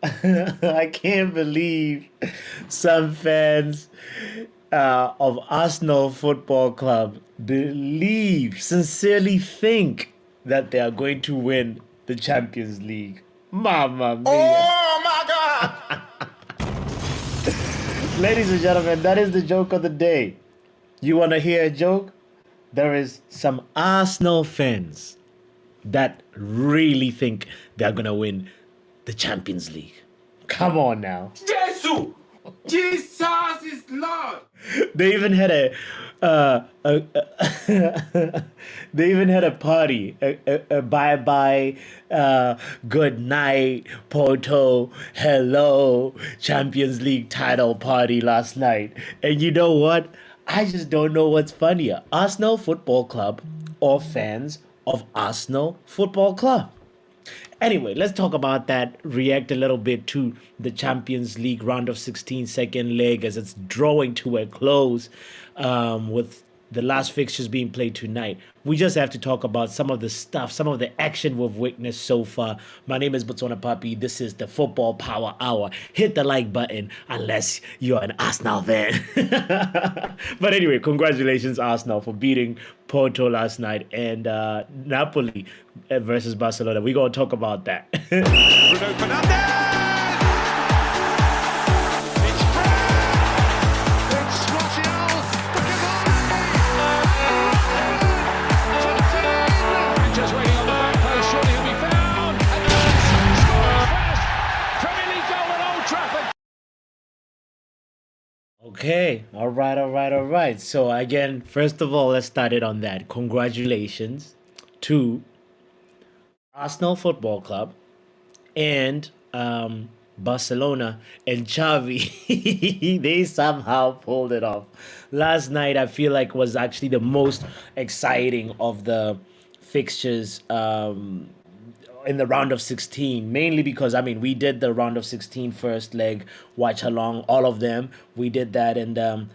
I can't believe some fans of Arsenal Football Club sincerely think that they are going to win the Champions League. Mamma mia. Oh my God! Ladies and gentlemen, that is the joke of the day. You want to hear a joke? There is some Arsenal fans that really think they're going to win the Champions League. Come on now. Jesus! Jesus is Lord! They even had they even had a party, a bye bye, good night, Porto, hello, Champions League title party last night. And you know what? I just don't know what's funnier, Arsenal Football Club or fans of Arsenal Football Club. Anyway, let's talk about that. React a little bit to the Champions League round of 16 second leg as it's drawing to a close, with the last fixtures being played tonight. We just have to talk about some of the stuff, some of the action we've witnessed so far. My name is botswanapapi. This is the Football Power Hour. Hit the like button unless you're an Arsenal fan. But anyway, congratulations, Arsenal, for beating Porto last night, and Napoli versus Barcelona. We're going to talk about that. Bruno Fernandes! It's Fred! It's Martial! The Cavani! Just waiting on the back post, surely he'll be found! And that's scores first! Premier League goal at Old Trafford! Okay, all right, all right, all right. So again, first of all, let's start it on that. Congratulations to Arsenal Football Club and Barcelona and Xavi. They somehow pulled it off. Last night, I feel like was actually the most exciting of the fixtures. In the round of 16, mainly because I mean we did the round of 16 first leg watch along, all of them we did that, and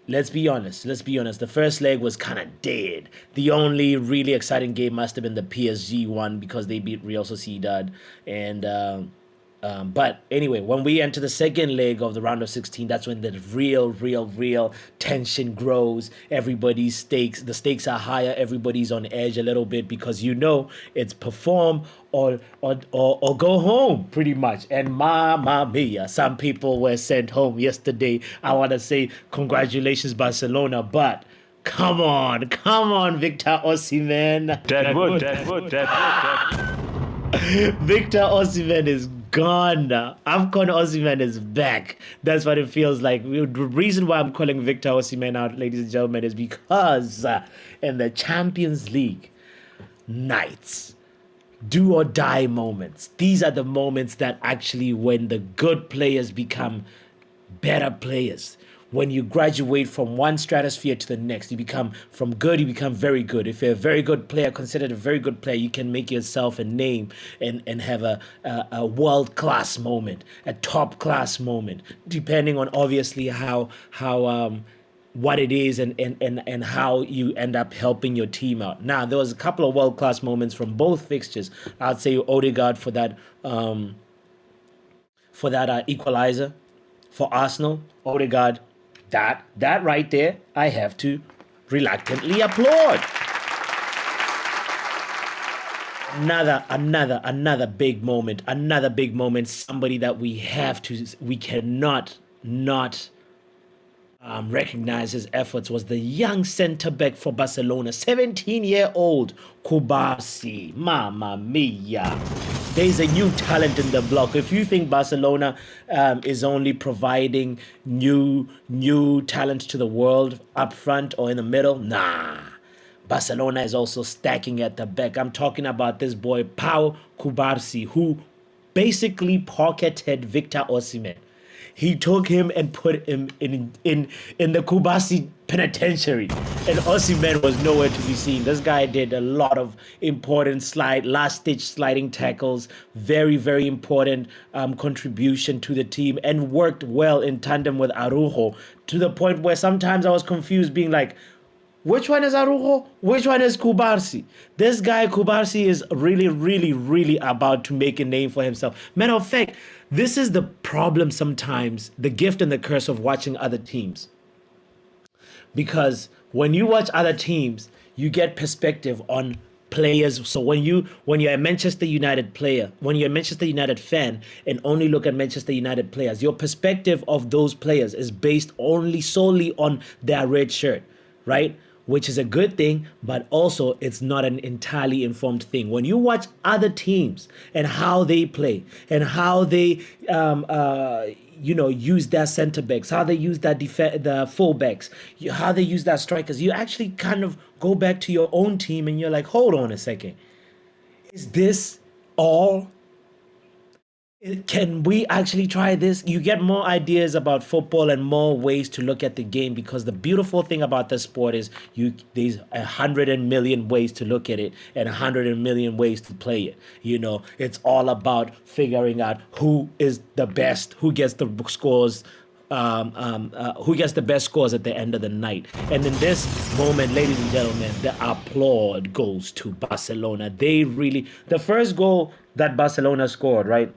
let's be honest, the first leg was kind of dead. The only really exciting game must have been the PSG one because they beat Real Sociedad, and but anyway, when we enter the second leg of the round of 16, that's when the real tension grows. The stakes are higher. Everybody's on edge a little bit because it's perform or go home pretty much. And mamma mia, some people were sent home yesterday. I want to say congratulations, Barcelona, but come on, Victor Osimhen. Deadwood, Deadwood, Deadwood, Deadwood. Victor Osimhen is gone now. AFCON Osimhen is back. That's what it feels like. The reason why I'm calling Victor Osimhen out, ladies and gentlemen, is because in the Champions League nights, do or die moments, these are the moments that actually when the good players become better players. When you graduate from one stratosphere to the next, you become very good. If you're a very good player, considered a very good player, you can make yourself a name and have a world-class moment, a top-class moment, depending on obviously how what it is and how you end up helping your team out. Now, there was a couple of world-class moments from both fixtures. I'd say Odegaard for that equalizer for Arsenal. Odegaard, that right there, I have to reluctantly applaud. Another big moment. Somebody that we cannot not recognize his efforts was the young centre back for Barcelona, 17-year-old Kubasi. Mamma mia. There's a new talent in the block. If you think Barcelona is only providing new talent to the world up front or in the middle, nah. Barcelona is also stacking at the back. I'm talking about this boy, Pau Kubarsi, who basically pocketed Victor Osimhen. He took him and put him in the Kubasi penitentiary, and Osimhen was nowhere to be seen. This guy did a lot of important last-ditch sliding tackles, very important contribution to the team, and worked well in tandem with Araujo, to the point where sometimes I was confused, being like, Which one is Arujo? Which one is Kubarsi? This guy Kubarsi is really, really, really about to make a name for himself. Matter of fact, this is the problem sometimes, the gift and the curse of watching other teams. Because when you watch other teams, you get perspective on players. So when you're a Manchester United player, when you're a Manchester United fan and only look at Manchester United players, your perspective of those players is based only solely on their red shirt, right? Which is a good thing, but also it's not an entirely informed thing. When you watch other teams and how they play and how they use their center backs, how they use the full backs, how they use their strikers, you actually kind of go back to your own team and you're like, hold on a second. Is this all? Can we actually try this? You get more ideas about football and more ways to look at the game, because the beautiful thing about this sport is there's 100,000,000 ways to look at it and 100,000,000 ways to play it. It's all about figuring out who is the best, who gets the scores, who gets the best scores at the end of the night. And in this moment, ladies and gentlemen, the applaud goes to Barcelona. The first goal that Barcelona scored, right?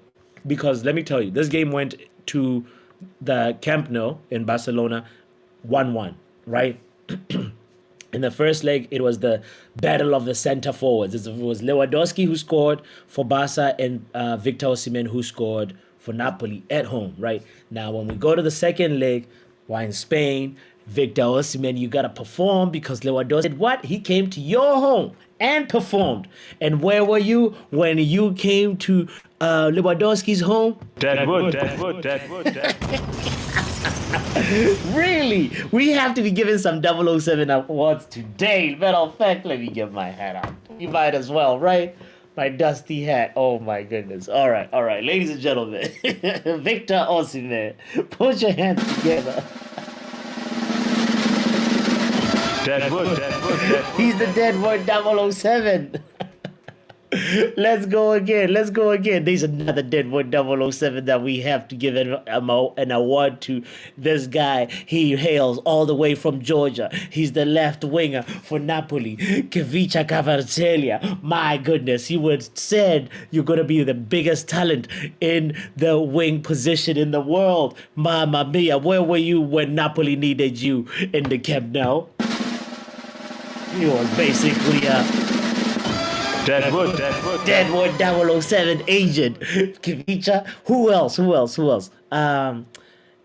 Because let me tell you, this game went to the Camp Nou in Barcelona 1-1, right? In the first leg, it was the battle of the center forwards. It was Lewandowski who scored for Barca and Victor Osimhen who scored for Napoli at home, right? Now, when we go to the second leg, we're in Spain. Victor Osimhen, you got to perform, because Lewandowski did what? He came to your home and performed. And where were you when you came to Lewandowski's home? Deadwood. Really? We have to be giving some 007 awards today. Matter of fact, let me get my hat on. You might as well, right? My dusty hat. Oh my goodness. All right. Ladies and gentlemen, Victor Osimhen, put your hands together. Deadwood. He's the Deadwood 007. Let's go again. There's another Deadwood 007 that we have to give an award to. This guy, he hails all the way from Georgia. He's the left winger for Napoli, Kvicha Kvaratskhelia. My goodness, he was said you're going to be the biggest talent in the wing position in the world. Mamma mia, where were you when Napoli needed you in the Camp Nou? He was basically a Deadwood. 007 agent. Kvicha. Who else?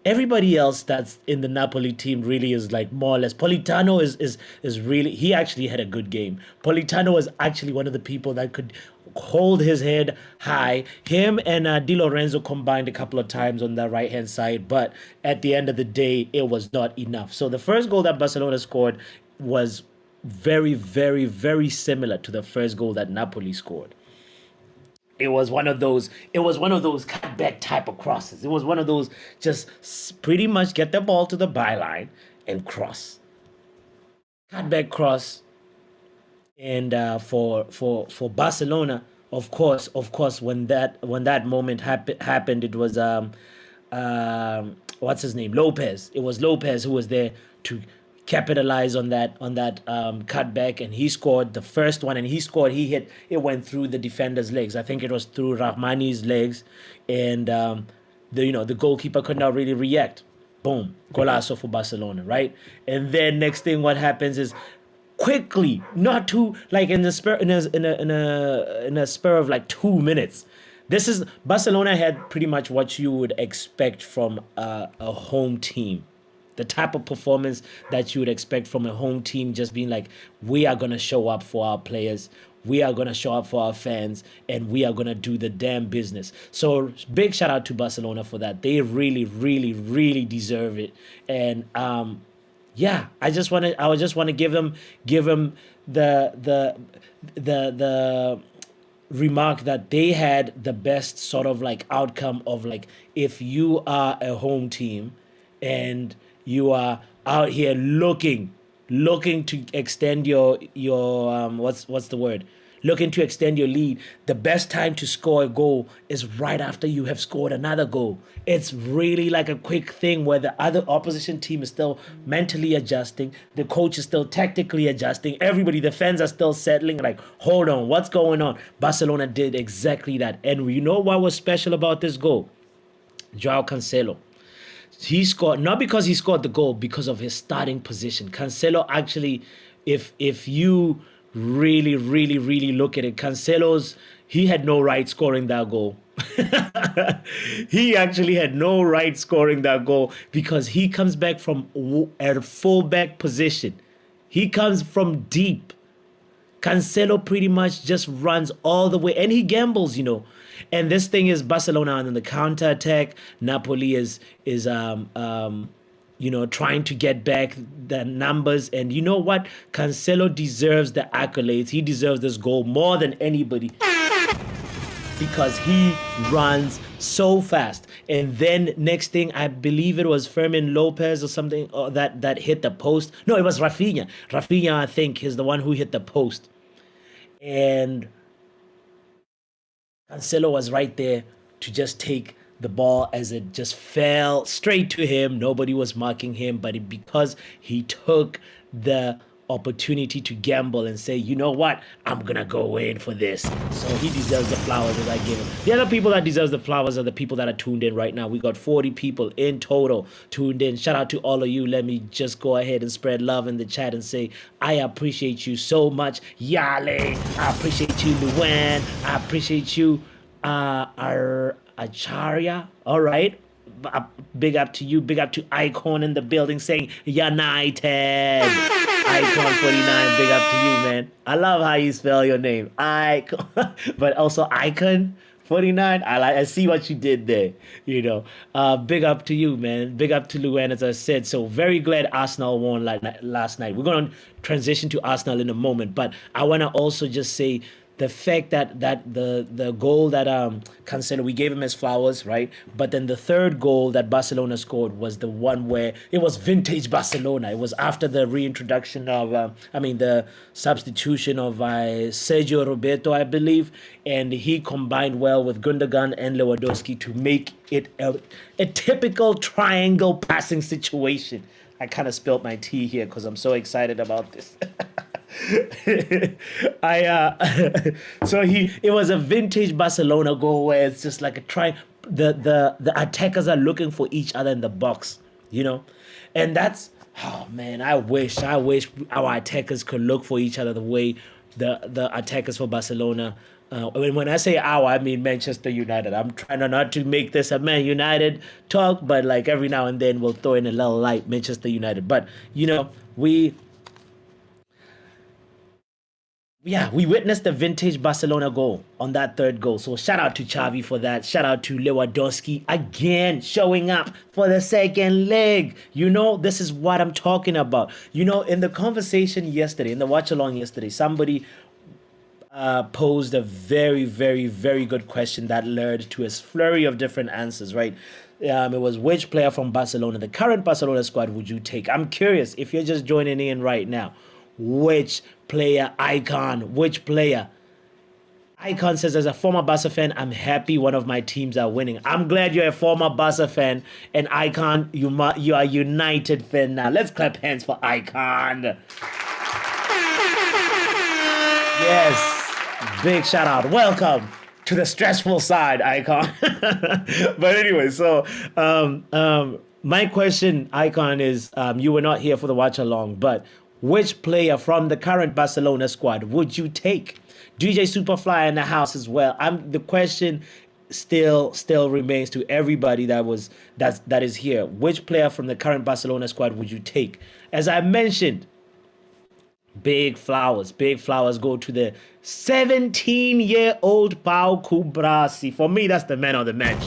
Everybody else that's in the Napoli team really is like more or less. Politano is really, he actually had a good game. Politano was actually one of the people that could hold his head high. Him and Di Lorenzo combined a couple of times on the right hand side, but at the end of the day, it was not enough. So the first goal that Barcelona scored was very, very, very similar to the first goal that Napoli scored. It was one of those cutback type of crosses. It was one of those just pretty much get the ball to the byline and cross. Cutback cross. And for Barcelona, of course, when that moment happened, it was what's his name? Lopez. It was Lopez who was there to capitalize on that cutback, and he scored the first one, and it went through the defender's legs. I think it was through Rahmani's legs, and the goalkeeper could not really react. Boom, golazo for Barcelona, right? And then next thing what happens is quickly, not too like in a spur of like 2 minutes. This is Barcelona had pretty much what you would expect from a home team. The type of performance that you would expect from a home team, just being like, we are going to show up for our players, we are going to show up for our fans, and we are going to do the damn business. So big shout out to Barcelona for that. They really, really, really deserve it. And I just want to give them the remark that they had the best sort of like outcome of like, if you are a home team and you are out here looking to extend your what's the word? looking to extend your lead, the best time to score a goal is right after you have scored another goal. It's really like a quick thing where the other opposition team is still mentally adjusting, the coach is still tactically adjusting, everybody, the fans are still settling, like, hold on, what's going on? Barcelona did exactly that. And you know what was special about this goal? Joao Cancelo. He scored not because he scored the goal, because of his starting position. Cancelo actually, if you really look at it, he had no right scoring that goal. He actually had no right scoring that goal because he comes back from a fullback position. He comes from deep. Cancelo pretty much just runs all the way, and he gambles, And this thing is Barcelona on the counter attack. Napoli is trying to get back the numbers, and you know what? Cancelo deserves the accolades. He deserves this goal more than anybody because he runs so fast. And then next thing, I believe it was Fermin Lopez or something that hit the post. No, it was Rafinha. Rafinha, I think, is the one who hit the post. And Cancelo was right there to just take the ball as it just fell straight to him. Nobody was marking him, but because he took the opportunity to gamble and say, you know what, I'm gonna go in for this. So he deserves the flowers as I give him. The other people that deserves the flowers are the people that are tuned in right now. We got 40 people in total tuned in. Shout out to all of you. Let me just go ahead and spread love in the chat and say, I appreciate you so much. Yale, I appreciate you, Luan. I appreciate you, Acharya. All right. Big up to you. Big up to Icon in the building saying United. Icon 49. Big up to you, man. I love how you spell your name. Icon. But also Icon 49. I see what you did there. Big up to you, man. Big up to Luan, as I said. So very glad Arsenal won last night. We're going to transition to Arsenal in a moment. But I want to also just say the fact that the goal that Cancelo, we gave him his flowers, right? But then the third goal that Barcelona scored was the one where it was vintage Barcelona. It was after the reintroduction of, the substitution of Sergio Roberto, I believe, and he combined well with Gundogan and Lewandowski to make it a typical triangle passing situation. I kind of spilled my tea here because I'm so excited about this. It was a vintage Barcelona goal where it's just like a the attackers are looking for each other in the box, and that's, oh man, I wish our attackers could look for each other the way the attackers for Barcelona. When I say our, I mean Manchester United. I'm trying not to make this a Man United talk, but like every now and then we'll throw in a little light Manchester United. But we witnessed the vintage Barcelona goal on that third goal. So shout out to Xavi for that. Shout out to Lewandowski again showing up for the second leg. This is what I'm talking about. In the conversation yesterday, in the watch along yesterday, somebody posed a very, very, very good question that led to a flurry of different answers, right? It was, which player from Barcelona, the current Barcelona squad, would you take? I'm curious, if you're just joining in right now, which player? Icon, which player? Icon says, as a former Barca fan, I'm happy one of my teams are winning. I'm glad you're a former Barca fan, and Icon, you are United fan now. Let's clap hands for Icon. Yes. Big shout out. Welcome to the stressful side, Icon. But anyway, so my question, Icon, is you were not here for the watch along, but which player from the current Barcelona squad would you take? DJ Superfly in the house as well. The question still remains to everybody that is here. Which player from the current Barcelona squad would you take? As I mentioned, big flowers go to the 17-year-old Pau Cubarsí. For me, that's the man of the match.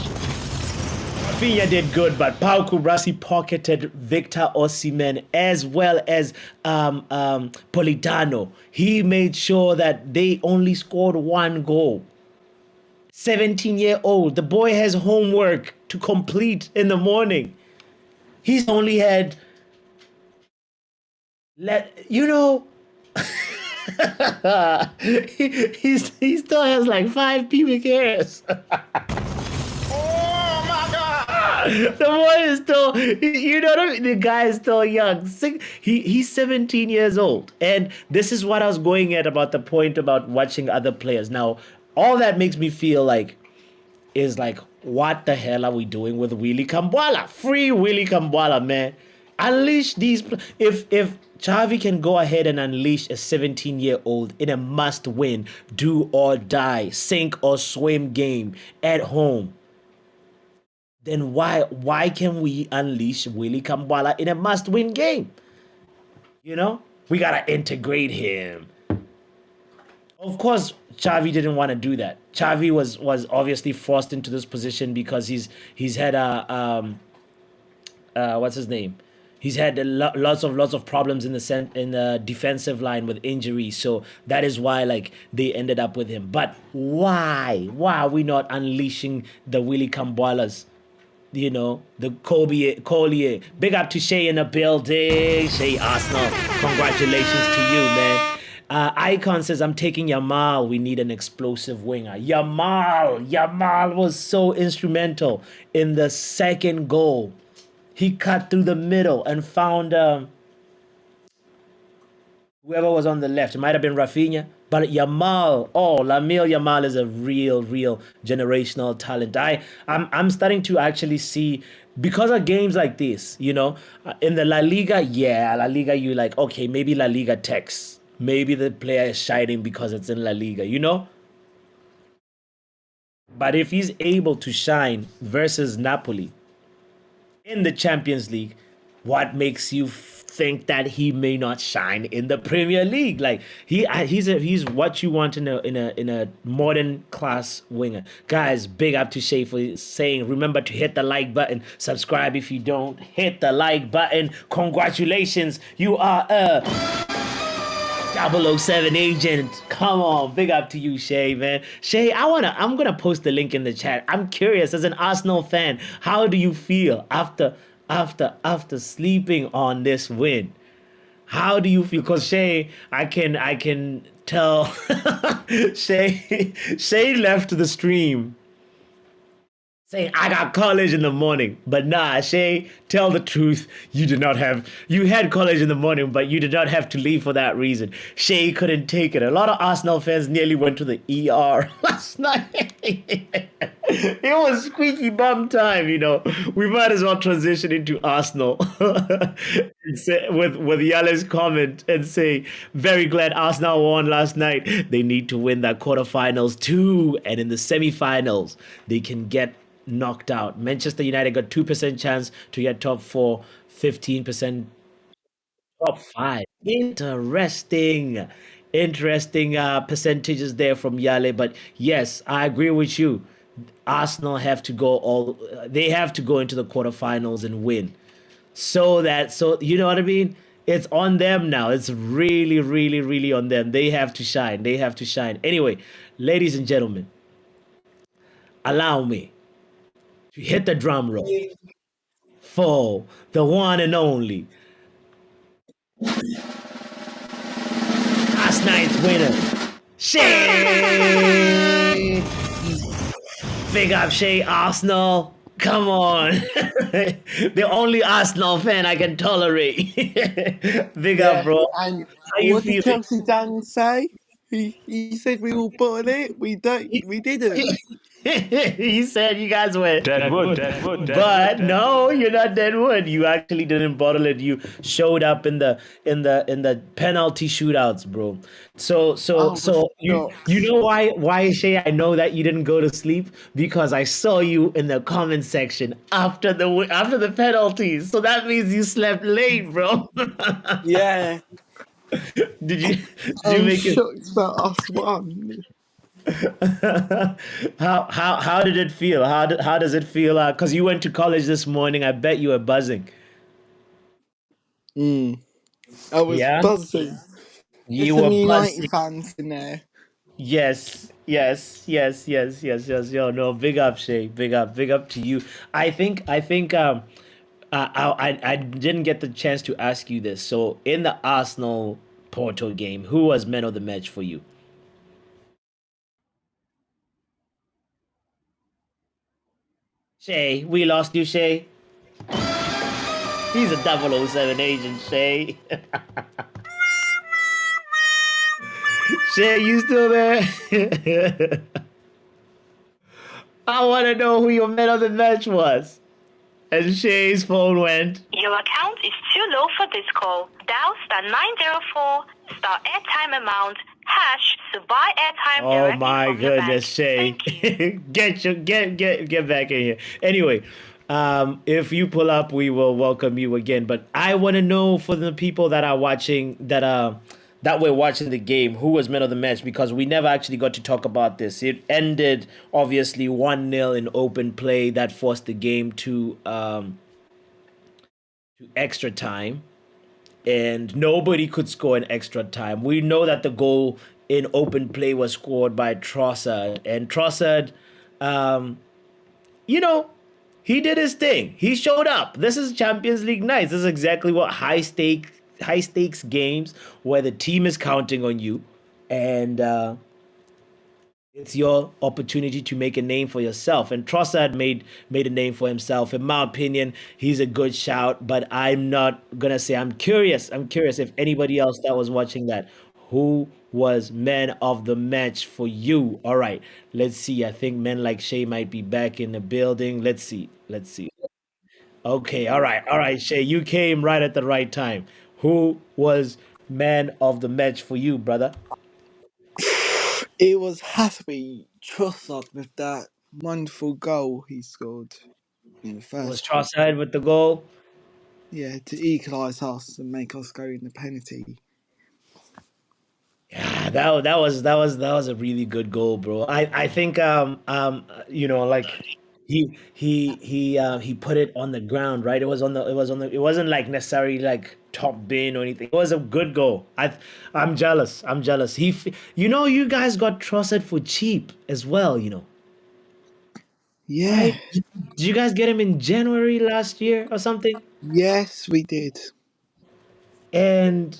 Rafinha did good, but Pau Cubarsí pocketed Victor Osimhen as well as Politano. He made sure that they only scored one goal. 17-year-old. The boy has homework to complete in the morning. He's only had... he still has like 5 pubic hairs. Oh my God! The boy is still, you know, the guy is still young. He's 17 years old. And this is what I was going at about the point about watching other players. Now, all that makes me feel like is like, what the hell are we doing with Willy Kambwala? Free Willy Kambwala, man. Unleash these. If Xavi can go ahead and unleash a 17-year-old in a must-win, do or die, sink or swim game at home, then why can we unleash Willy Kambwala in a must-win game? You know, we gotta integrate him. Of course, Xavi didn't want to do that. Xavi was obviously forced into this position because he's had what's his name? He's had lots of problems in the defensive line with injuries, so that is why like they ended up with him. But why are we not unleashing the Willy Kambwalas? You know, the Collier. Big up to Shay in the building. Shay Arsenal. Congratulations to you, man. Icon says, I'm taking Yamal. We need an explosive winger. Yamal was so instrumental in the second goal. He cut through the middle and found whoever was on the left. It might have been Rafinha. But Yamal, Lamil Yamal is a real generational talent. I'm starting to actually see, because of games like this, you know, in the La Liga, you like, okay, maybe La Liga text. Maybe the player is shining because it's in La Liga, you know? But if he's able to shine versus Napoli in the Champions League, what makes you think that he may not shine in the Premier League? Like he's what you want in a modern class winger. Guys, big up to Shay for saying, remember to hit the like button, subscribe if you don't hit the like button. Congratulations, you are a 007 agent. Come on, big up to you, Shay, man. Shay, I'm gonna post the link in the chat. I'm curious, as an Arsenal fan, how do you feel after sleeping on this win? How do you feel? Because Shay, I can tell Shay left the stream saying, I got college in the morning. But nah, Shay, tell the truth. You had college in the morning, but you did not have to leave for that reason. Shay couldn't take it. A lot of Arsenal fans nearly went to the ER last night. It was squeaky bum time, you know. We might as well transition into Arsenal with Yale's comment and say, very glad Arsenal won last night. They need to win that quarterfinals too. And in the semifinals, they can get knocked out. Manchester United got 2% chance to get top 4, 15% top 5. Interesting percentages there from Yale. But yes, I agree with you. Arsenal have to they have to go into the quarterfinals and win. So you know what I mean? It's on them now. It's really on them. They have to shine. Anyway, ladies and gentlemen, allow me to hit the drum roll for the one and only last night's winner, Shay. Big up, Shay Arsenal. Come on. The only Arsenal fan I can tolerate. Big up, bro. And How you what did feeling? Chelsea Dan say? He said we all bought it. We didn't. He said you guys were Deadwood. but no, you're not Deadwood. You actually didn't bottle it. You showed up in the penalty shootouts, bro. So you know why Shay, I know that you didn't go to sleep because I saw you in the comment section after the penalties. So that means you slept late, bro. Yeah. Did you I'm make it? shocked that us won. How did it feel? How does it feel? Because you went to college this morning. I bet you were buzzing. I was Yeah, buzzing. There's you some were United buzzing. fans in there. Yes. Yo, no, big up, Shay. Big up to you. I think I didn't get the chance to ask you this. So in the Arsenal Porto game. Who was man of the match for you? Shay, we lost you, Shay. He's a 007 agent, Shay. Shay, you still there? I want to know who your man of the match was. And Shay's phone went. Your account is too low for this call. Dial *904 airtime amount hash to buy airtime Oh directly my from your goodness, bank. Shay. Thank you. get back in here. Anyway, if you pull up, we will welcome you again. But I want to know for the people that are watching that were watching the game, who was man of the match, because we never actually got to talk about this. It ended obviously 1-0 in open play that forced the game to extra time, and nobody could score in extra time. We know that the goal in open play was scored by Trossard, and Trossard, um, you know, he did his thing. He showed up. This is Champions League nights. This is exactly what high stakes games where the team is counting on you, and it's your opportunity to make a name for yourself. And Trossard made a name for himself. In my opinion, he's a good shout, but I'm not gonna say. I'm curious. I'm curious if anybody else that was watching that, who was man of the match for you? All right, let's see. I think men like Shay might be back in the building. Let's see. Let's see. Okay, all right, Shay, you came right at the right time. Who was man of the match for you, brother? It has to be Trossard with that wonderful goal he scored in the It was first half. Trossard with the goal. Yeah, to equalise us and make us go in the penalty. Yeah, that was a really good goal, bro. I think like he put it on the ground, right? It wasn't like necessarily like top bin or anything. It was a good goal. I'm jealous. I'm jealous. You guys got trusted for cheap as well, Yeah, right? Did you guys get him in January last year or something? yes, we did. And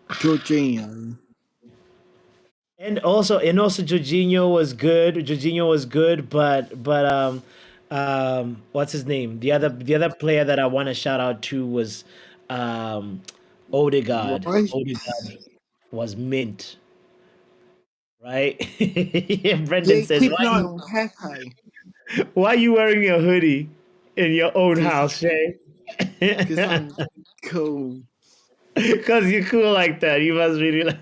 Jorginho. and also Jorginho was good. Jorginho was good, but what's his name? The other player that I want to shout out to was um Odegaard. Right? Odegaard was mint, right? Brendan Yeah, says, keep an eye on Pepe, why are you wearing a hoodie in your own house, because Shay? I'm cool. Because you're cool like that. You must really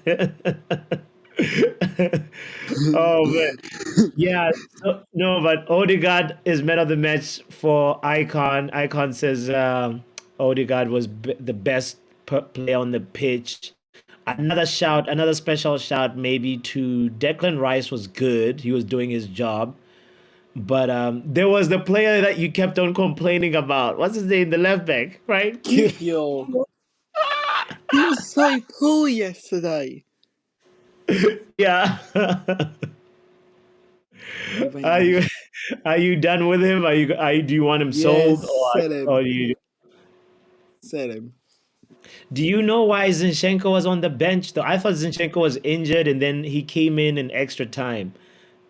Oh man. Yeah, so, no, but Odegaard is man of the match for Icon. Icon says Odegaard was the best player on the pitch. Another special shout, maybe to Declan Rice was good. He was doing his job. But there was the player that you kept on complaining about. What's his name? The left back, right? Yo, he was so poor yesterday. Yeah. He went Are you off. are you done with him? Do you want him Yes, sold, said or him. you Said him. do you know why Zinchenko was on the bench though? I thought Zinchenko was injured and then he came in extra time.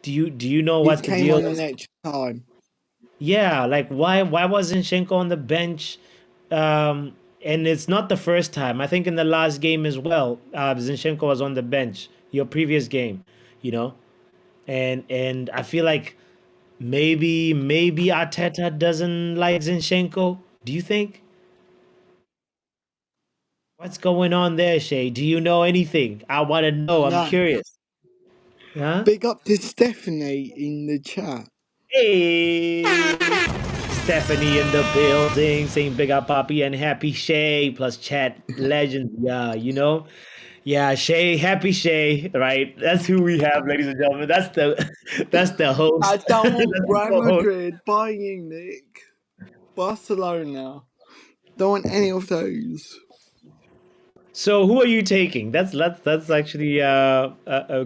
Do you know He what the came deal on the is? next time. Yeah, like why was Zinchenko on the bench? And it's not the first time. I think in the last game as well, Zinchenko was on the bench. Your previous game, you know, and I feel like maybe Arteta doesn't like Zinchenko. Do you think? What's going on there, Shay? Do you know anything? I want to know. I'm No. curious. Huh? Big up to Stephanie in the chat. Hey, Stephanie in the building, saying big up Poppy and happy Shay plus chat legends. Yeah, yeah, Shay, happy Shay, right? That's who we have, ladies and gentlemen. That's the host. I don't That's want the Real co-host. Madrid, Bayern Munich, Barcelona. Don't want any of those. So, who are you taking? That's actually a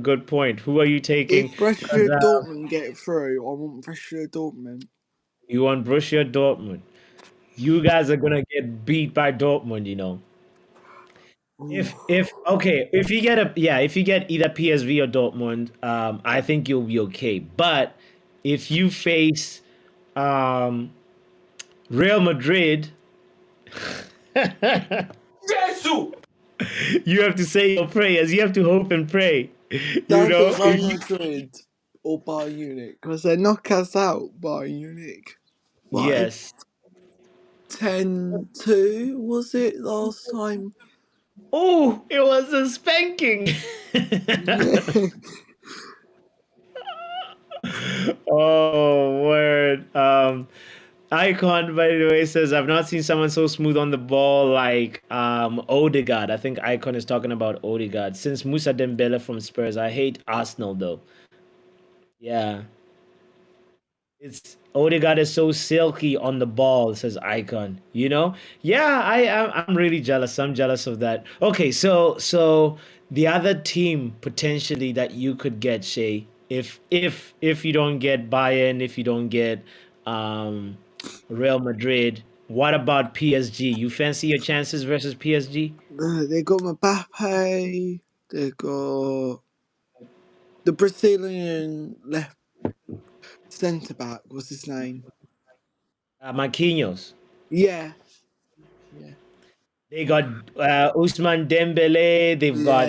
good point. Who are you taking? If 'Cause, Borussia Dortmund get through, I want Borussia Dortmund. you want Borussia Dortmund. You guys are gonna get beat by Dortmund. If you get either PSV or Dortmund, I think you'll be okay. But if you face um, Real Madrid, Jesus! you have to say your prayers. You have to hope and pray. You Don't know, get Real Madrid or Bayern Munich because they knock us out by Munich by yes. 10-2, was it last time? Oh, it was a spanking. Yeah. Oh, word. Icon, by the way, says I've not seen someone so smooth on the ball like Odegaard. I think Icon is talking about Odegaard. Since Musa Dembele from Spurs, I hate Arsenal though. Yeah, it's Odegaard is so silky on the ball, says Icon. You know? Yeah, I'm really jealous. I'm jealous of that. Okay, so the other team potentially that you could get, Shay, if you don't get Bayern, if you don't get um Real Madrid, what about PSG? You fancy your chances versus PSG? They got Mbappe. They got the Brazilian left centre back. What's his name? Marquinhos. Yeah, yeah, They got Usman Dembele. yeah. They've got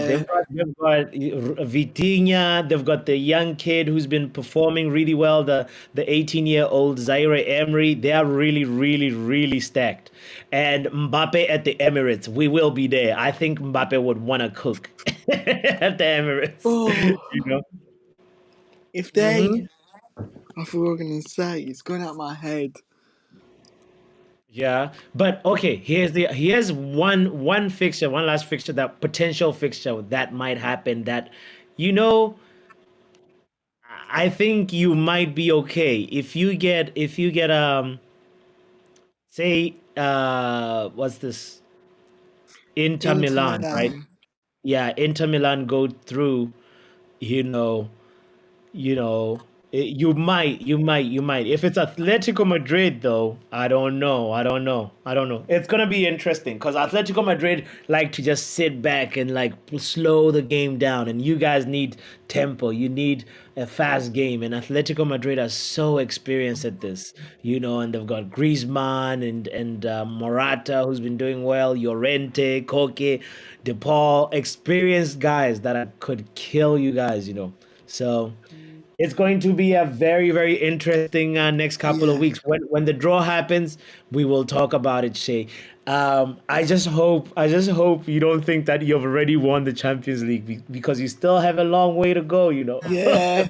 Vitinha. They've got the young kid who's been performing really well. The 18-year-old Zaire Emery. They are really, really, really stacked. And Mbappe at the Emirates. We will be there. I think Mbappe would want to cook at the Emirates. Oh, You know. if Hmm. they, I thought we were gonna say it's gone out my head. Yeah, but okay. Here's one fixture, one last fixture, that potential fixture that might happen. That you know, I think you might be okay if you get say what's this, Inter Inter Milan, right? Milan. Yeah, Inter Milan go through. You know, you know, you might. If it's Atletico Madrid, though, I don't know. It's gonna be interesting because Atletico Madrid like to just sit back and like slow the game down, and you guys need tempo. You need a fast game, and Atletico Madrid are so experienced at this, and they've got Griezmann and Morata, who's been doing well, Llorente, Koke, DePaul, experienced guys that could kill you guys. So it's going to be a very, very interesting next couple of Yeah, weeks. When the draw happens, we will talk about it, Shay. I just hope you don't think that you've already won the Champions League because you still have a long way to go. yeah.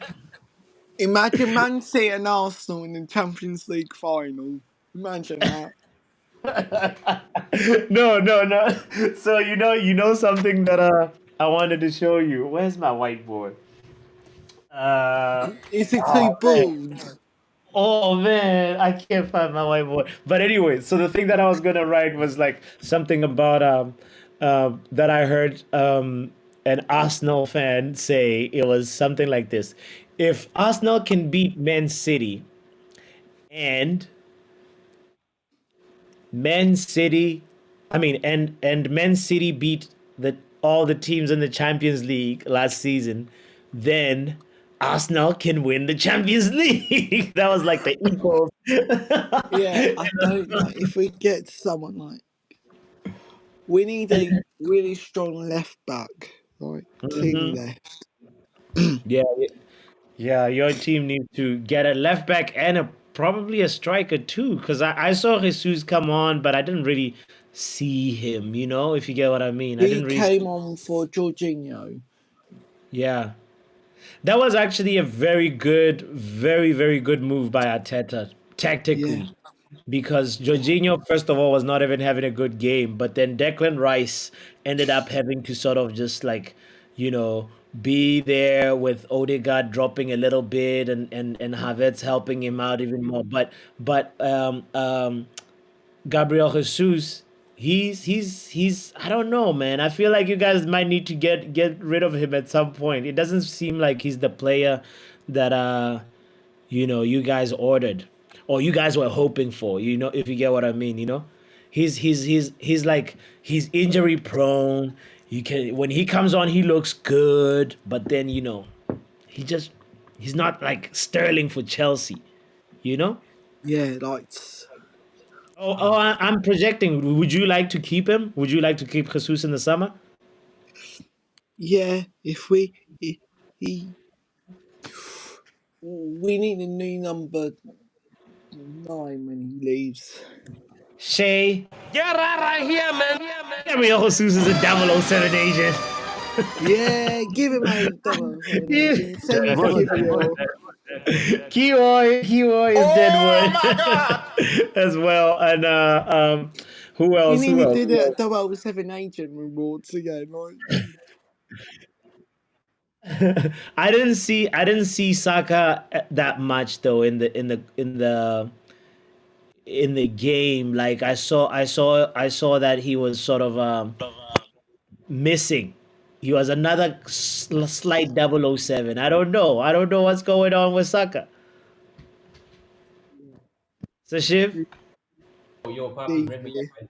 Imagine Man City and Arsenal in the Champions League final. Imagine that. No, no, no. So something that I wanted to show you. Where's my whiteboard? Uh, Is it too oh man. bold? Oh man, I can't find my whiteboard. But anyway, so the thing that I was gonna write was like something about that I heard an Arsenal fan say. It was something like this: if Arsenal can beat Man City and Man City, I mean, and Man City beat all the teams in the Champions League last season, then Arsenal can win the Champions League. That was like the equals. Yeah, I don't know. If we get someone like, we need a really strong left back, like clearly Mhm. left. Yeah, yeah. Your team needs to get a left back and probably a striker too, because I saw Jesus come on, but I didn't really see him. If you get what I mean, I He didn't really. came on for Jorginho. Yeah. That was actually a very, very good move by Arteta Yeah, tactically, because Jorginho, first of all, was not even having a good game, but then Declan Rice ended up having to sort of just like, you know, be there with Odegaard dropping a little bit and Havertz helping him out even more. But Gabriel Jesus, he's I don't know, man. I feel like you guys might need to get rid of him at some point. It doesn't seem like he's the player that you guys ordered or you guys were hoping for, if you get what I mean. He's like he's injury prone. You can when he comes on, he looks good, but then he just he's not like Sterling for Chelsea, you know. Yeah, like I'm projecting. Would you like to keep him? Would you like to keep Jesus in the summer? yeah. If he we need a new number 9 when he leaves. Shay. Gabriel Jesus is a 007 agent. Yeah, give him a 007 Yeah. agent. Send him to Deadwood, Deadwood, Gabriel. Kiwoy is Oh Deadwood my God! as well, and who You else? need Who to else? do the 007 agent rewards again. Like, I didn't see Saka that much though in the game. Like I saw that he was sort of missing. He was another slight 007. I don't know what's going on with Saka. Sashiv, Yo, Papi, bring me deeply. up, man.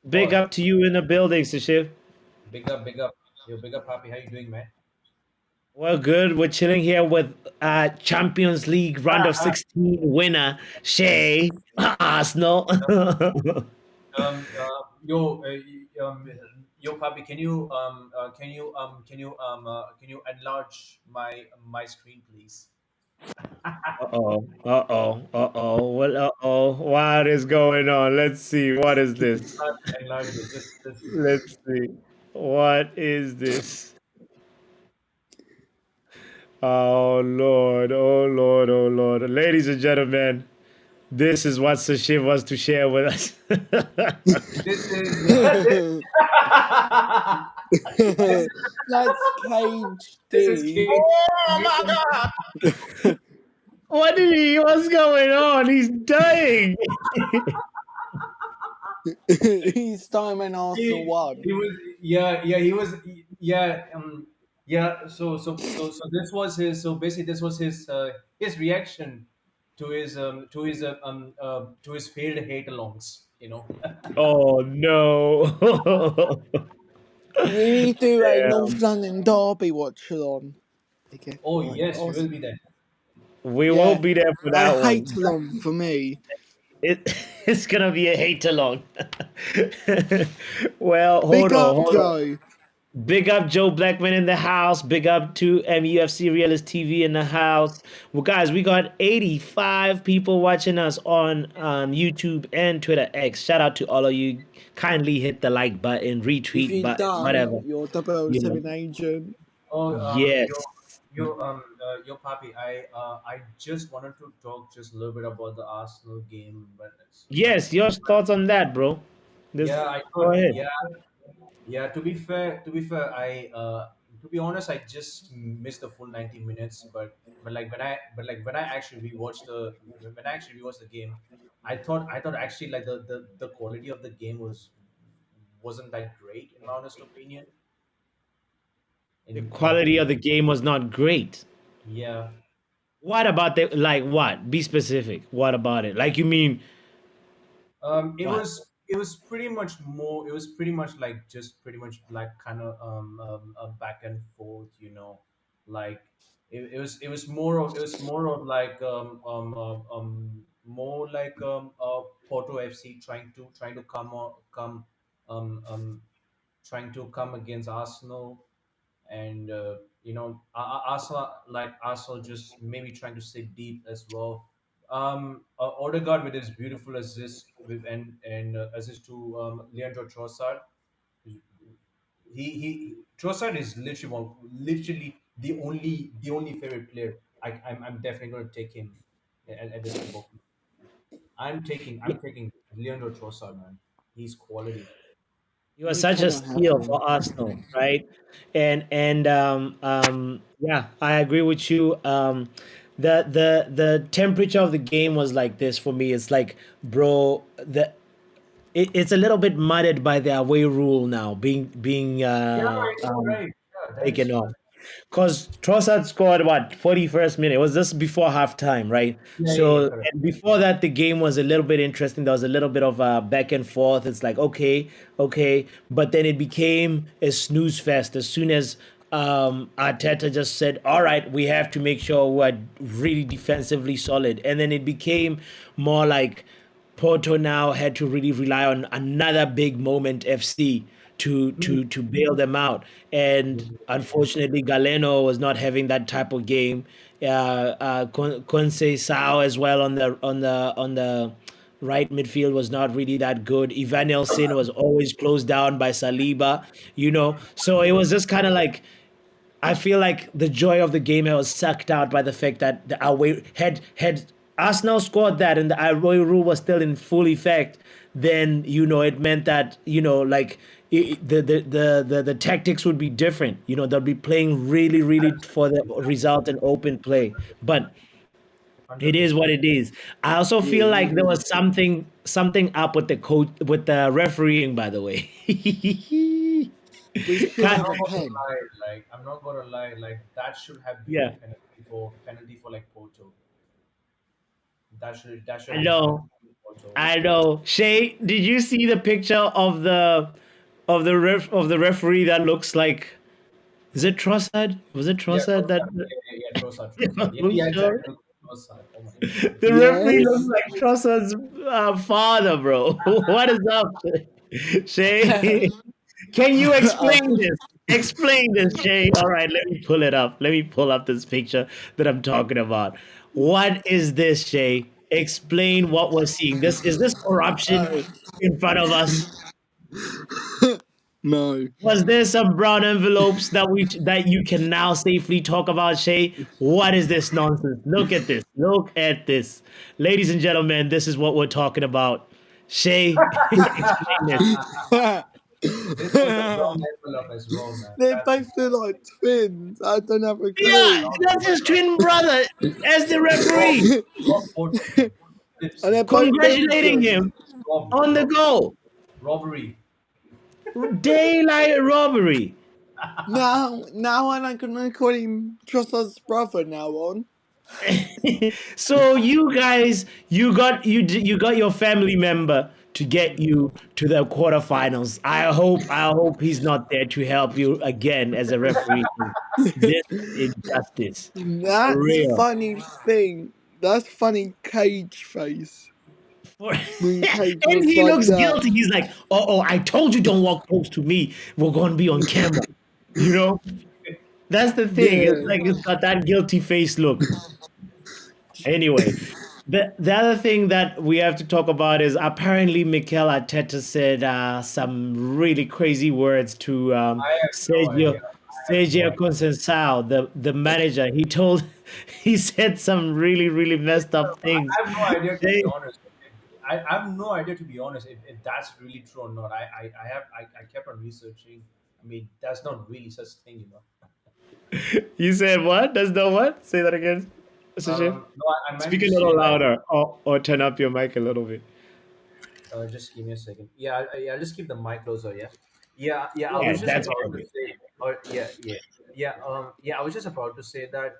big Pause. up to you in the building, Sashiv. Big up, big up. Yo, big up, Papi. How you doing, man? Well, good. We're chilling here with Champions League round of 16 winner Shay Arsenal. Yo, yo, Papi, can you enlarge my screen, please? Uh-oh. Uh-oh. Uh-oh. What uh-oh. What is going on? Let's see. What is this? Enlarge it. Just. Let's see. What is this? Oh Lord. Oh Lord. Oh Lord. Ladies and gentlemen, this is what Sashiv wants to share with us. This is. That's Cage This is D. King. Oh my God! What's going on? He's dying. He's time when Arsenal won. He was yeah he was yeah yeah this was his so basically this was his reaction to his failed hate alongs, you know. Oh no. We need to do a Damn. North London derby watch along. Okay, Oh like yes, we will Arsenal. be there. We will Yeah, be there for a that one. hate along for me. It's gonna be a hate along. Well, hold Big on, up, hold on. Joe. Big up Joe Blackman in the house. Big up to MUFC Realist TV in the house. Well, guys, we got 85 people watching us on YouTube and Twitter X. Shout out to all of you. Kindly hit the like button, If retweet you're button, done, whatever. you're 007 You agent. Oh, Yes. yo, Papi, I just wanted to talk just a little bit about the Arsenal game, but Yes, your thoughts on that, bro. This yeah, I Go thought, ahead. yeah, yeah. To be fair, to be honest, I just missed the full 90 minutes. But when I actually rewatched the game, I thought actually like the quality of the game wasn't that great in my honest opinion. The In quality of the game was not great. Yeah. What about the like what? Be specific. What about it? Like you mean It what? was pretty much more. It was pretty much like just pretty much like kind of a back and forth, you know, like it was more of like more like Porto FC trying to um, um trying to come against Arsenal, and Arsenal just maybe trying to sit deep as well. Odegaard with his beautiful assist and assist to Leandro Trossard. He Trossard is literally the only favorite player. I'm definitely going to take him at this football club. I'm taking Leandro Trossard, man. He's quality. He was You such a cannot have steal him. for Arsenal, right? And yeah, I agree with you. The temperature of the game was like this for me. It's like, bro, it's a little bit mudded by the away rule now being Yeah, I know, right? Yeah, that is taken true. off. Because Trossard scored what 41st minute. It was just before halftime, right? Yeah, So correct. and before that, the game was a little bit interesting. There was a little bit of back and forth. It's like okay, okay, but then it became a snooze fest as soon as Arteta just said, "All right, we have to make sure we're really defensively solid," and then it became more like Porto now had to really rely on another big moment FC to bail them out. And unfortunately, Galeno was not having that type of game. Conceição as well on the right midfield was not really that good. Ivan Nelson was always closed down by Saliba, So it was just kind of like I feel like the joy of the game was sucked out by the fact that the away had Arsenal scored that and the away rule was still in full effect. Then it meant that like the tactics would be different. They'll be playing really really for the result and open play. But it is 100%. what it is. I also feel Yeah, like there was something up with the coach with the refereeing. By the way, we should I'm have Can't- a not gonna pen. lie, I'm not gonna lie, that should have been a yeah, penalty for like Porto. That should I have been a penalty know. for Porto. I know. Shay, did you see the picture of the referee that looks like is it Trossard? Was it Yeah, Trossard that Trossard. Yeah, Trossard. Yeah, who's yeah, sure? exactly. Trossard. Oh my god. The referee looks Yes. like Trossard's father, bro. What is up, Shay? Can you explain this? Explain this, Shay. All right, let me pull it up. Let me pull up this picture that I'm talking about. What is this, Shay? Explain what we're seeing. This corruption Oh, in front of us? no. Was there some brown envelopes that you can now safely talk about, Shay? What is this nonsense? Look at this. Look at this. Ladies and gentlemen, this is what we're talking about. Shay, explain this. This was a brown envelope as well, man. They That's both look like twins. I don't have a Yeah, clue. that's his twin brother as the referee, Rob Porto. And they're Lipsy. both congratulating Belgian. him on the goal. Robbery. Daylight robbery. Now I'm not gonna call him Trossard's brother now on. So you guys, you got your family member to get you to the quarterfinals. I hope he's not there to help you again as a referee. This is injustice for That real. funny thing. That's funny Cage face. For- When Cage and looks he like looks that. guilty. He's like, oh, I told you don't walk close to me. We're going to be on camera. You know, that's the thing. It's Yeah. like it's got that guilty face look. Anyway, the other thing that we have to talk about is apparently Mikel Arteta said some really crazy words to I have no Sergio idea. I have no Sergio idea. Conceição, the manager. He said some really really messed up things. I have no idea to be They- honest. I have no idea to be honest if that's really true or not. I kept on researching. I mean, that's not really such thing, you know. you said what? That's the what? Say that again, Sushi. No, I meant Speak to a say little that. louder, or turn up your mic a little bit. Just give me a second. Yeah, I'll just keep the mic closer. Yeah, yeah. I Yeah, was just that's about to perfect. say, or yeah. I was just about to say that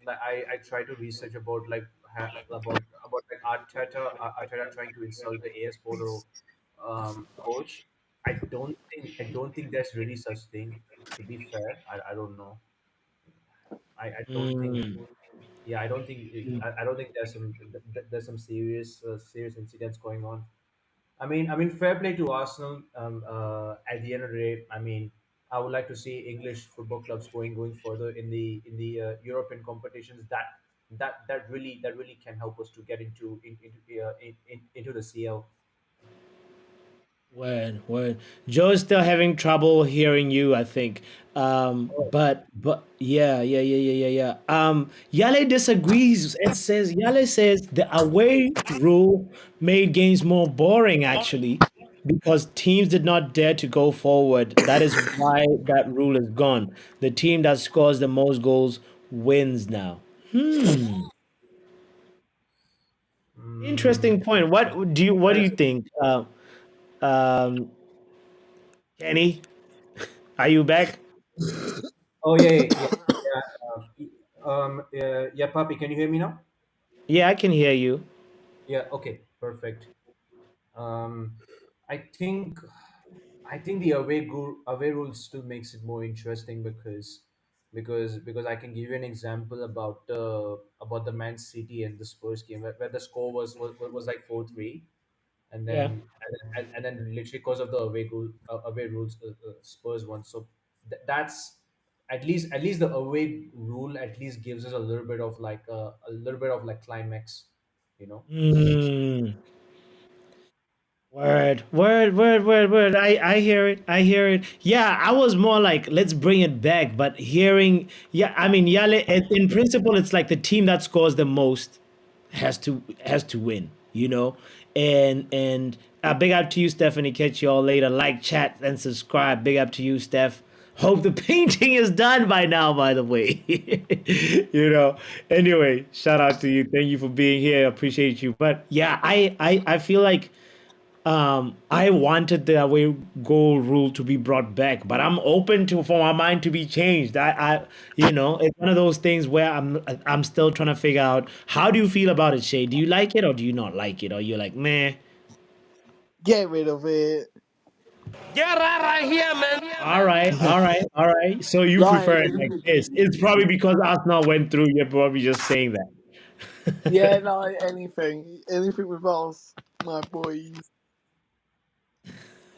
like I tried to research about like about like Arteta trying to insult the AS Polo coach. I don't think there's really such thing. To be fair, I don't know. I don't think. Mm. Yeah, I don't think there's some serious incidents going on. I mean, fair play to Arsenal. At the end of the day, I mean, I would like to see English football clubs going further in the European competitions. That really can help us to get into the CL. When Joe's still having trouble hearing you, I think. But yeah, yeah, yeah, yeah, yeah, yeah. Yale disagrees. Yale says the away rule made games more boring actually, because teams did not dare to go forward. That is why that rule is gone. The team that scores the most goals wins now. Mm, Interesting point. What do you think, um, Kenny? Are you back? Oh yeah, yeah, yeah. Yeah, yeah, Papi, can you hear me now? Yeah, I can hear you. Yeah. Okay. Perfect. Um, I think I think the away rule still makes it more interesting because I can give you an example about the Man City and the Spurs game where the score was like 4-3, and Yeah. then and then literally because of the away rules, Spurs won. So that's at least the away rule at least gives us a little bit of like a little bit of like climax, you know. Mm. Word, word, word, word, word. I hear it. I hear it. Yeah, I was more like, let's bring it back. But hearing, yeah, I mean, yeah, in principle, it's like the team that scores the most has to win, you know. And big up to you, Stephanie. Catch you all later. Like, chat, and subscribe. Big up to you, Steph. Hope the painting is done by now. By the way, you know. Anyway, shout out to you. Thank you for being here. Appreciate you. But yeah, I feel like I wanted the away goal rule to be brought back, but I'm open to for my mind to be changed. It's one of those things where I'm still trying to figure out how do you feel about it, Shay? Do you like it or do you not like it? Or you're like, meh. Get rid of it. All right, all right, all right. So you Like, prefer it like this? It's probably because Arsenal went through. You're probably just saying yeah, that. like anything with us, my boys.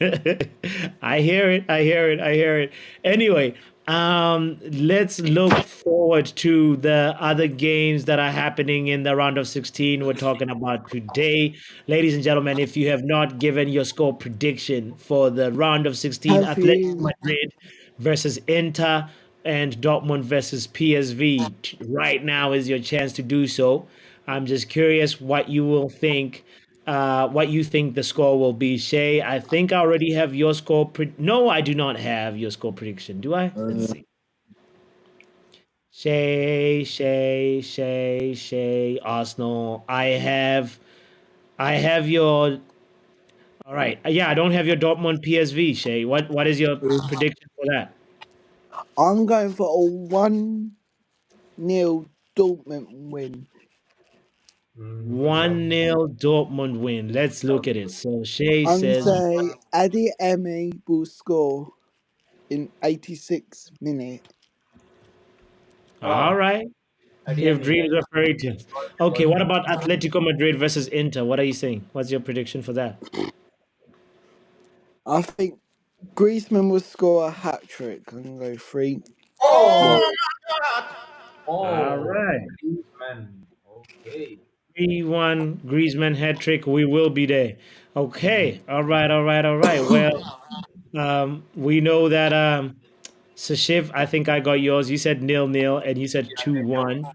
I hear it. I hear it. I hear it. Anyway, let's look forward to the other games that are happening in the round of 16. We're talking about today. Ladies and gentlemen, if you have not given your score prediction for the round of 16, Have Atletico you? Madrid versus Inter and Dortmund versus PSV, right now is your chance to do so. I'm just curious what you think the score will be. Shay, I think I already have your score. No, I do not have your score prediction. Do I? Let's see. Shay, Arsenal. I have your. All right. Yeah, I don't have your Dortmund PSV, Shay. What is your prediction for that? I'm going for a 1-0 Dortmund win. Wow. 1-0 Dortmund win. Let's look at it. So Shay I'm gonna says, say Adi Emi will score in 86 minute. all Wow. right. If Adeyemi, dreams are fairy tales. Okay, God. what about Atletico Madrid versus Inter? What are you saying? What's your prediction for that? I think Griezmann will score a hat trick. I'm gonna go 3. What? Oh, All oh, right. man. Okay. 3-1 Griezmann hat trick. We will be there. Okay. All right. All right. All right. Well, we know that Sashif, I think I got yours. You said 0-0 and you said 2-1.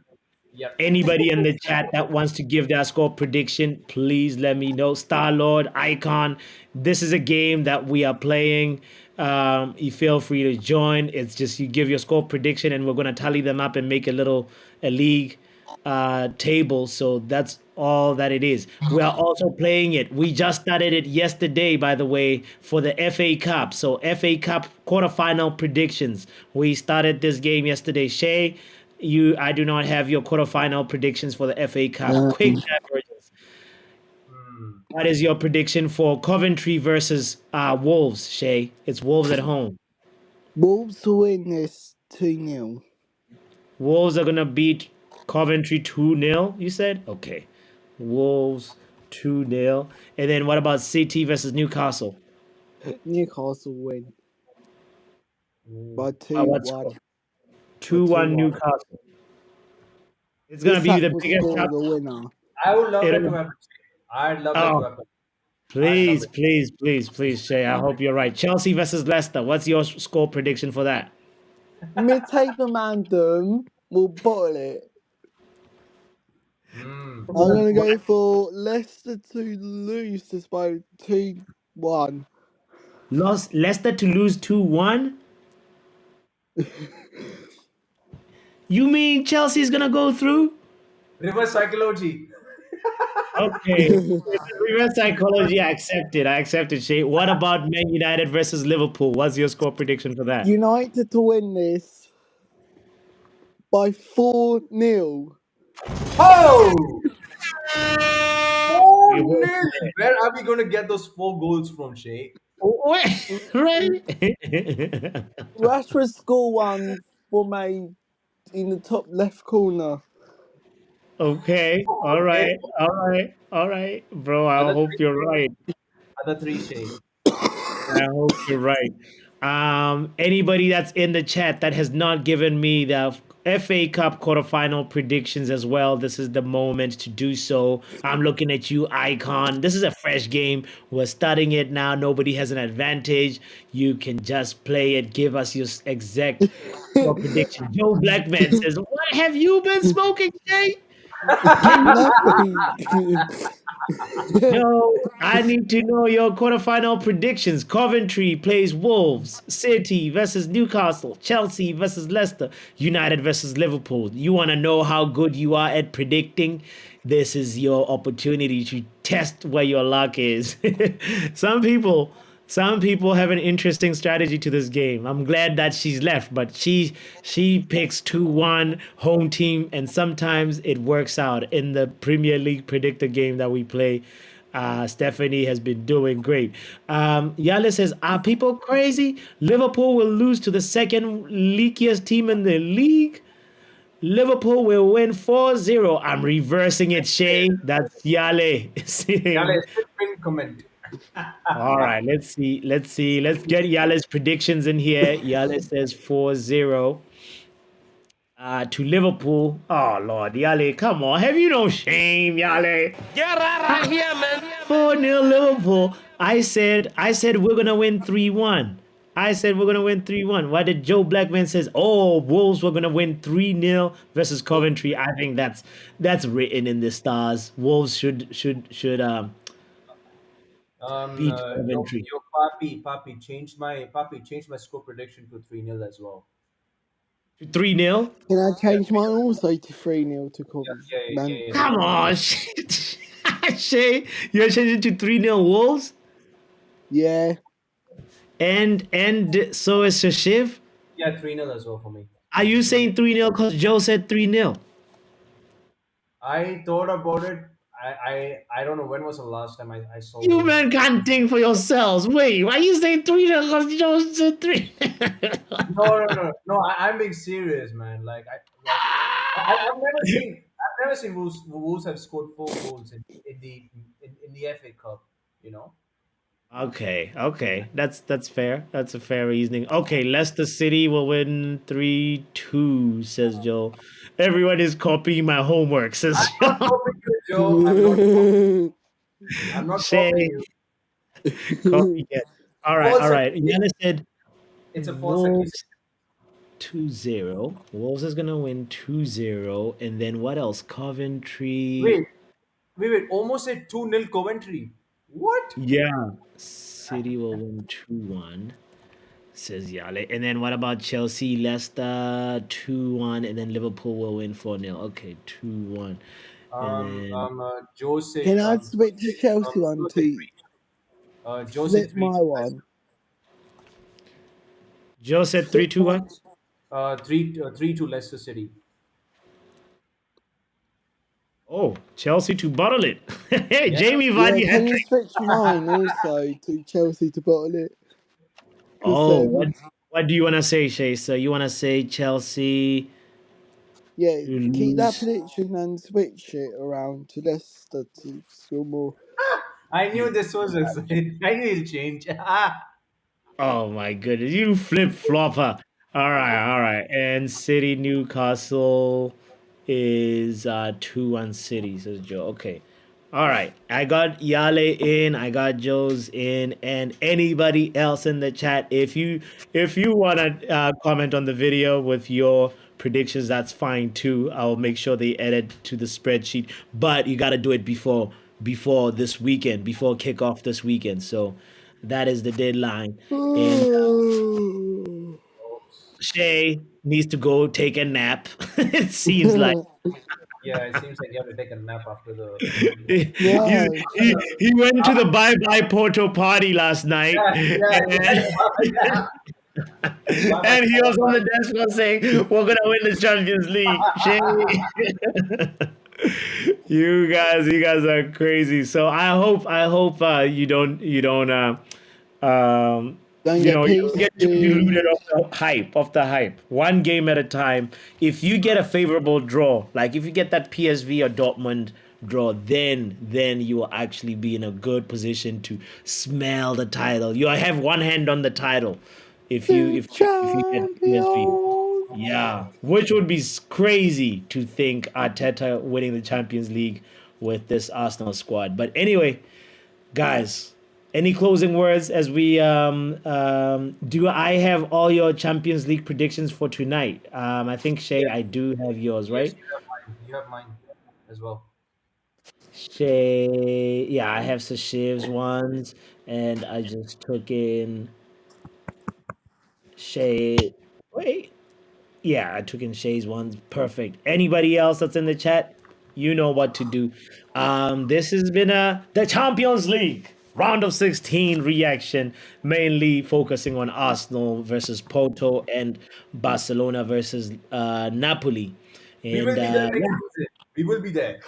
Yep. Anybody in the chat that wants to give their score prediction, please let me know. Star Lord, Icon, this is a game that we are playing. You feel free to join. It's just you give your score prediction, and we're gonna tally them up and make a league table. So that's all that it is. We are also playing it. We just started it yesterday, by the way, for the FA Cup. So FA Cup quarterfinal predictions. We started this game yesterday. Shay, I do not have your quarterfinal predictions for the FA Cup. Quick Um, divergence. Hmm. What is your prediction for Coventry versus Wolves, Shay? It's Wolves at home. Wolves will win this 2-0. Wolves are gonna beat Coventry 2-0, you said? Okay. Wolves 2-0. And then what about City versus Newcastle? Newcastle win by What's 2-1. By 2-1 2-1. Newcastle? It's gonna be Isak the will biggest score cup. the winner. I would love that to It'll, happen. I'd love that to oh, happen. I'd love please, it. please, please, please, Shay. I hope you're right. Chelsea versus Leicester. What's your score prediction for that? Mid-table Mandem will bottle it. Hmm. I'm gonna go for Leicester to lose this by 2-1. Lost Leicester to lose 2-1? You mean Chelsea's gonna go through? Reverse psychology. Okay. Reverse psychology, I accept it. I accept it, Shay. What about Man United versus Liverpool? What's your score prediction for that? United to win this. by 4-0. Oh, We 4 hope 0. that. Where are we going to get those 4 goals from, Shay? Right? Rashford score one for me in the top left corner. Okay. All Okay. right. All right. All right. Bro, I Other hope you're three, right. other three, Shay. I hope you're right. Anybody that's in the chat that has not given me the FA Cup quarterfinal predictions as well, this is the moment to do so. I'm looking at you, Icon. This is a fresh game. We're starting it now. Nobody has an advantage. You can just play it. Give us your exact score prediction. Joe Blackman says, "What have you been smoking, Jay? Can you Nothing. Yo, I need to know your quarterfinal predictions. Coventry plays Wolves, City versus Newcastle, Chelsea versus Leicester, United versus Liverpool. You want to know how good you are at predicting? This is your opportunity to test where your luck is. some people some people have an interesting strategy to this game. I'm glad that she's left, but she picks 2-1 home team, and sometimes it works out in the Premier League predictor game that we play. Stephanie has been doing great. Yale says, "Are people crazy? Liverpool will lose to the second leakiest team in the league. Liverpool will win 4-0. I'm reversing it, Shay. That's Yale Yeah, saying. let's pin comment. All right, let's see. Let's see. Let's get Yale's predictions in here. Yale says 4-0 to Liverpool. Oh, Lord. Yale, come on. Have you no shame, Yale? Get out of here, man. 4-0 Liverpool. I said we're gonna win 3-1. I said we're gonna win 3-1. Why did Joe Blackman says, "Oh, Wolves were gonna win 3-0 versus Coventry"? I think that's written in the stars. Wolves should beat Coventry. Your papi changed my score prediction to 3-0 as well. 3-0. Can I Yeah, change mine also to 3-0 to yeah, Coventry? yeah, yeah, yeah, yeah. Come on, Shay. You're changing to 3-0 Wolves? Yeah. And so is Shashiv. Yeah, 3-0 as well for me. Are you saying 3-0 because Joe said 3-0? I thought about it. I don't know when was the last time I saw You Wolves. men can't think for yourselves. Wait, why you saying 3-0 because Joe said 3? No. I'm being serious, man. I've never seen Wolves have scored 4 goals in the FA Cup. You know. Okay. That's fair. That's a fair reasoning. Okay, Leicester City will win 3-2, says Joe. Everyone is copying my homework, I'm says not Joe. copying you, Joe. I'm not copying Shay, you. copycat. All right, False all right. accusation. Yana said It's a false accusation. Wolves 2-0. Wolves is gonna win 2-0. And then what else? Coventry. Wait, wait. Almost said 2-0 Coventry. What? Yeah. City will win 2-1, says Yale. And then what about Chelsea, Leicester 2-1, and then Liverpool will win 4-0. Okay, 2-1. And then Joe said, Can I switch to Chelsea one Joe said to 3. Joe said flip 3 my 2 Leicester. one? Joe said Flip 3-2-1. 3-2 Leicester City. Oh, Chelsea to bottle it. Hey, Yeah. Jamie Yeah, Vardy hat can you trick. switch mine also to Chelsea to bottle it? Because Oh, what do you want to say, Shay? So you want to say Chelsea yeah, to keep that lose? prediction and switch it around to Leicester to score more. I knew this was I knew it'll change. Oh my goodness, you flip flopper. All right. And City Newcastle is 2-1 City, says Joe. Okay. All right. I got Yale in, I got Joe's in, and anybody else in the chat. If you wanna comment on the video with your predictions, that's fine too. I'll make sure they edit to the spreadsheet. But you gotta do it before this weekend, before kickoff this weekend. So that is the deadline. And Shay needs to go take a nap. It seems like Yeah, it seems like you have to take a nap after the. No. he went to the bye bye Porto party last night. Yeah, And yeah. And he was on the desk floor saying, "We're gonna win the Champions League." You guys are crazy. So I hope you don't Don't get you don't get too PSG. deluded of the hype. One game at a time. If you get a favorable draw, like if you get that PSV or Dortmund draw, then you will actually be in a good position to smell the title. You have one hand on the title The if you get PSV. champions. Yeah, which would be crazy to think Arteta winning the Champions League with this Arsenal squad. But anyway, guys, any closing words as we do I have all your Champions League predictions for tonight? I think Shay, I do have yours, Yes, right? you have mine. You have mine as well. Shay, yeah, I have Sashiv's ones, and I just took in Shay. Wait, yeah, I took in Shay's ones. Perfect. Anybody else that's in the chat, you know what to do. This has been the Champions League round of 16 reaction, mainly focusing on Arsenal versus Porto and Barcelona versus Napoli. We And will be there next yeah, season. We will be there.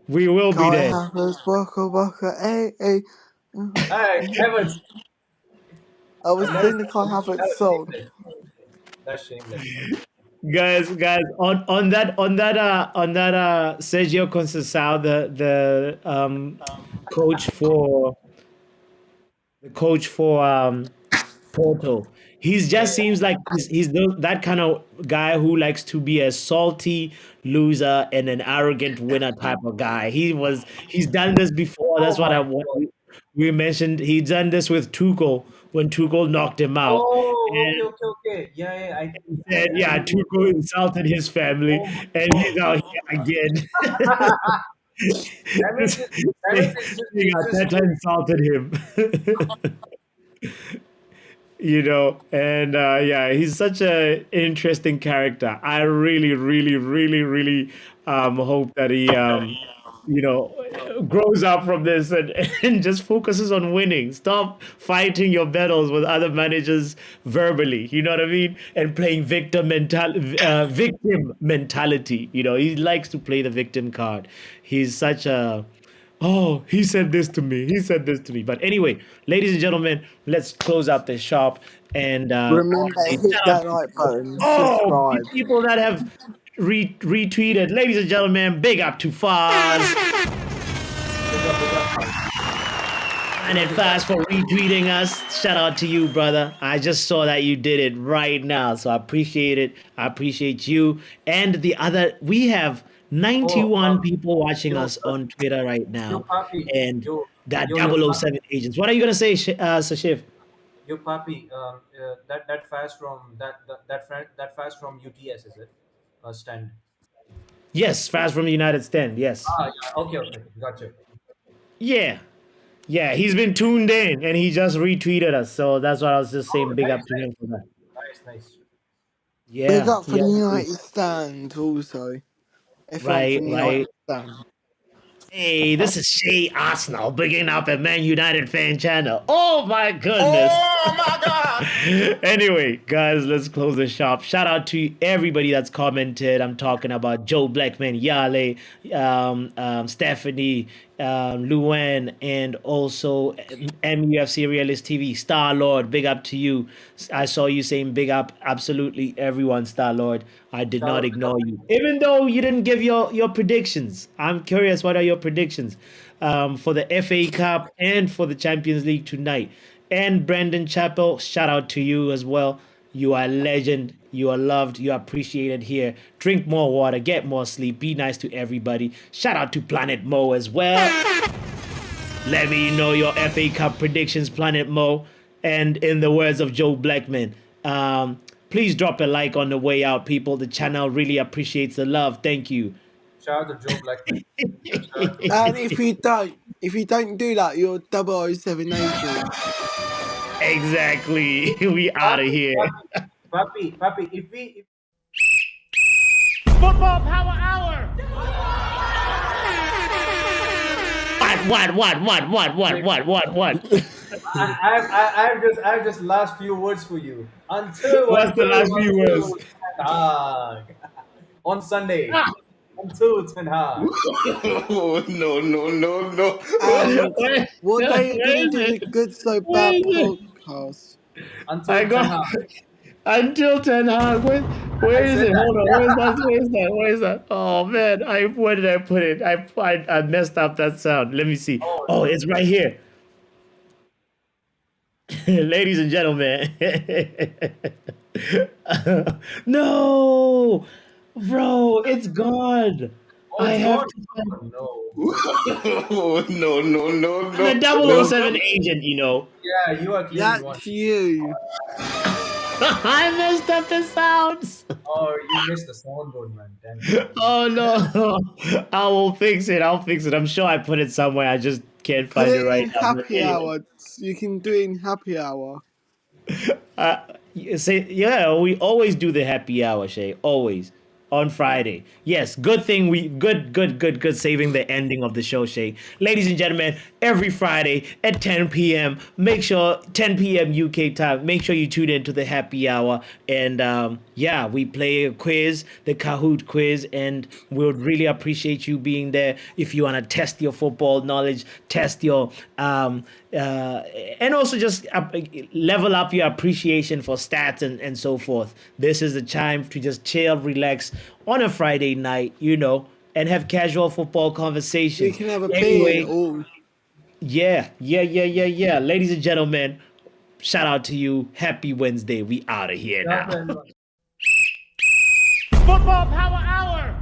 we will be Kai there. Havertz, Waka, hey, hey. Hey, Evans, I was that thinking Kai Havertz was sold. shameless. That's shameless. Guys, on that Sergio Conceição, the coach for Porto. He's Yeah, just yeah. seems like that kind of guy who likes to be a salty loser and an arrogant winner type of guy. He's done this before. Oh That's what my I God. we mentioned. He's done this with Tuchel when Tuchel knocked him out. Oh, And okay, okay, okay. Yeah, yeah. said, yeah, I Tuchel insulted his family, oh my and he's out here again. That means it, that means Saying it's just Arteta insulted him. And yeah, he's such a interesting character. I really, really, really, really hope that he you know grows up from this and just focuses on winning. Stop fighting your battles with other managers verbally, you know what I mean, and playing victim mentality. He likes to play the victim card. He's such a Oh, he said this to me. He said this to me. But anyway, ladies and gentlemen, let's close out the shop and Remember, say hit shout out that to like button, the subscribe. people that have retweeted. Ladies and gentlemen, big up to Faz big up. and Faz for retweeting us. Shout out to you, brother. I just saw that you did it right now, so I appreciate it. I appreciate you and the other. We have Oh, 91 people watching yo, us on Twitter right yo, now, papi, and that yo, papi, 007 agents. What are you gonna say, Sashif? yo, papi. That fast from that fast from UTS, is it? Stand. Yes, Faz from the United Stand. Yes. Ah, yeah. Okay, okay, gotcha. Yeah. Yeah, he's been tuned in and he just retweeted us. So that's what I was just Oh, saying. Big up nice, to him for that. nice, nice. Big Yeah. up for Yeah. the United stand also. Everyone Right. from the United Right. stand. Hey, this is Shay Arsenal bigging up a Man United fan channel. Oh my goodness. Oh my God! Anyway, guys, let's close the shop. Shout out to everybody that's commented. I'm talking about Joe Blackman, Yale, Stephanie, Luan, and also MUFC Realist TV. Star Lord, big up to you. I saw you saying big up. Absolutely everyone, Star Lord. I did Shout not out, ignore you, even though you didn't give your predictions. I'm curious, what are your predictions for the FA Cup and for the Champions League tonight? And Brandon Chappell, shout out to you as well. You are a legend. You are loved. You are appreciated here. Drink more water. Get more sleep. Be nice to everybody. Shout out to Planet Mo as well. Let me know your FA Cup predictions, Planet Mo. And in the words of Joe Blackman, please drop a like on the way out, people. The channel really appreciates the love. Thank you. shout out to Joe Blackman. Shout out to And if you don't do that, you're 007 agent. Exactly. We out of Papi, here. papi. If Football Power Hour. What? I have just last few words for you. Until What's the last few words? Ten Hag. On Sunday. Until Ten Hag. Oh, no. And Where, what day are you where gonna is do the it? Good So Where Bad is it? podcast? I Until Ten got Hag. until Ten Hag. I Where is said it? that. Hold on. Where is that? Where is that? Where is that? Oh man, where did I put it? I messed up that sound. Let me see. Oh Oh, no. it's right here. Ladies and gentlemen. No, bro, it's gone. Oh, I it's have gone. to find. Oh no. Oh, I'm a no. 007 agent, you know. Yeah, you are clearly one. That's you. I messed up the sounds. Oh, you missed the soundboard, man. Damn it. Oh no. I will fix it. I'll fix it. I'm sure I put it somewhere. I just can't Put find it it right in now. But happy anyway. hour. You can do it in happy hour. Say, yeah, we always do the happy hour, Shay. Always on Friday. Yes, good thing we good saving the ending of the show, Shay. Ladies and gentlemen, every Friday at 10 p.m. Make sure 10 p.m. UK time. Make sure you tune into the happy hour, and yeah, we play a quiz, the Kahoot quiz, and we would really appreciate you being there. If you want to test your football knowledge, test your and also just level up your appreciation for stats and so forth. This is the time to just chill, relax on a Friday night, you know, and have casual football You conversations. can have a beer and Anyway, all. yeah. Ladies and gentlemen, shout out to you. Happy Wednesday. We out of here now. That's Football Power Hour.